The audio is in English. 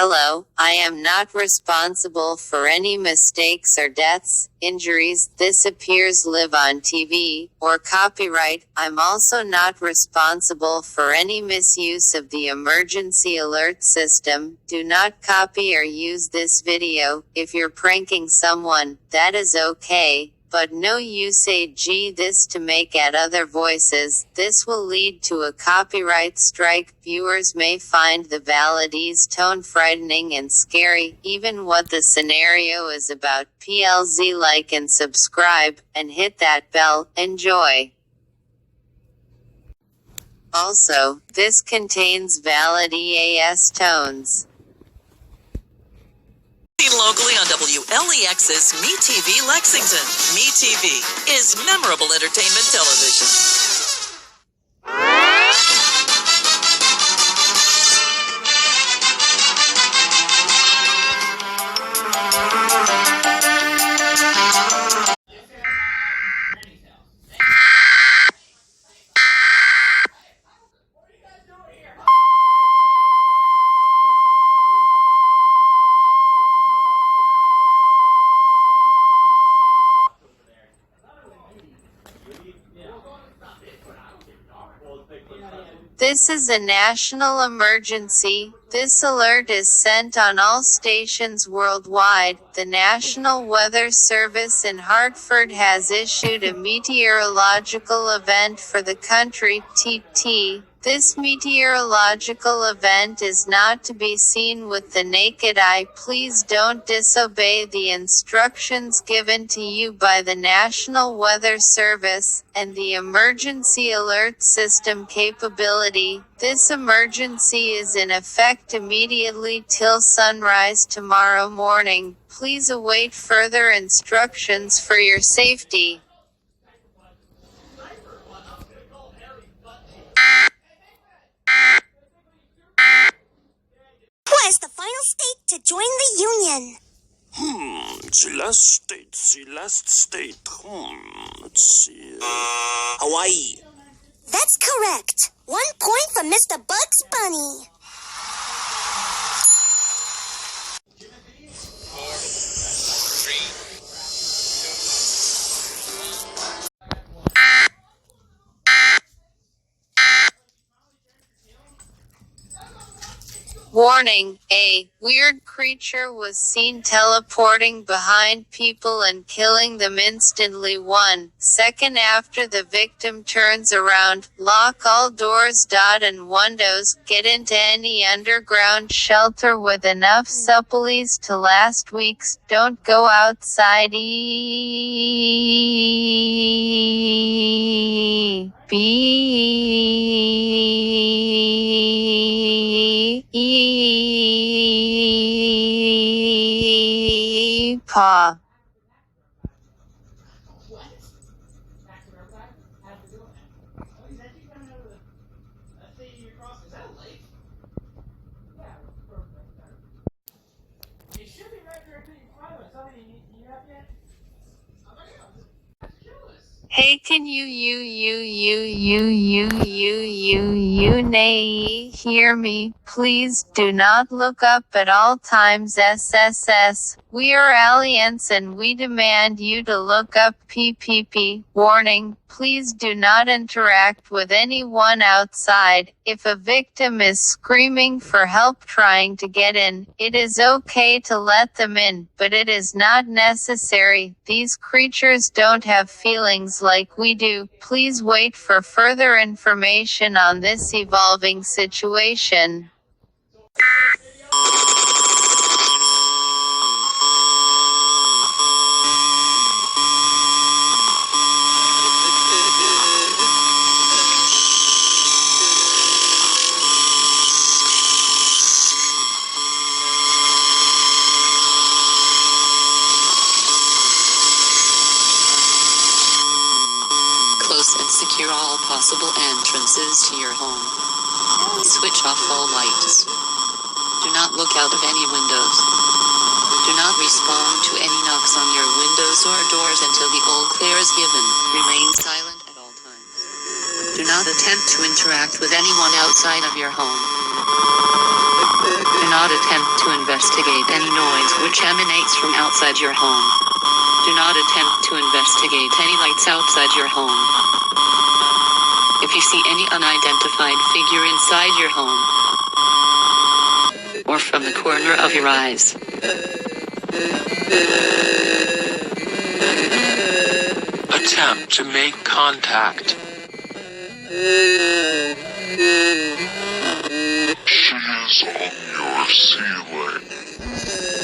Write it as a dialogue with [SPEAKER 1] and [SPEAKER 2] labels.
[SPEAKER 1] Hello, I am not responsible for any mistakes or deaths, injuries, this appears live on TV, or copyright. I'm also not responsible for any misuse of the emergency alert system. Do not copy or use this video. If you're pranking someone, that is okay. But no usage this to make at other voices. This will lead to a copyright strike. Viewers may find the validee's tone frightening and scary, even what the scenario is about. PLZ, like and subscribe, and hit that bell. Enjoy. Also, this contains valid EAS tones.
[SPEAKER 2] Locally on WLEX's MeTV Lexington. MeTV is memorable entertainment television.
[SPEAKER 1] This is a national emergency. This alert is sent on all stations worldwide. The National Weather Service in Hartford has issued a meteorological event for the country, TT. This meteorological event is not to be seen with the naked eye. Please don't disobey the instructions given to you by the National Weather Service and the emergency alert system capability. This emergency is in effect immediately till sunrise tomorrow morning. Please await further instructions for your safety.
[SPEAKER 3] What is the final state to join the Union?
[SPEAKER 4] The last state. Let's see. Hawaii.
[SPEAKER 3] That's correct. 1 point for Mr. Bugs Bunny.
[SPEAKER 1] Warning, a weird creature was seen teleporting behind people and killing them instantly. 1 second after the victim turns around, lock all doors and windows, get into any underground shelter with enough supplies to last weeks, don't go outside. Paw. Hey, can you hear me? Please do not look up at all times. SSS. We are aliens and we demand you to look up. PPP. Warning, please do not interact with anyone outside. If a victim is screaming for help trying to get in, it is okay to let them in, but it is not necessary. These creatures don't have feelings like we do. Please wait for further information on this evolving situation.
[SPEAKER 5] Close and secure all possible entrances to your home. Switch off all lights. Do not look out of any windows. Do not respond to any knocks on your windows or doors until the all clear is given. Remain silent at all times. Do not attempt to interact with anyone outside of your home. not attempt to investigate any noise which emanates from outside your home. Do not attempt to investigate any lights outside your home. If you see any unidentified figure inside your home, or from the corner of your eyes,
[SPEAKER 6] attempt to make contact.
[SPEAKER 7] She is on your ceiling.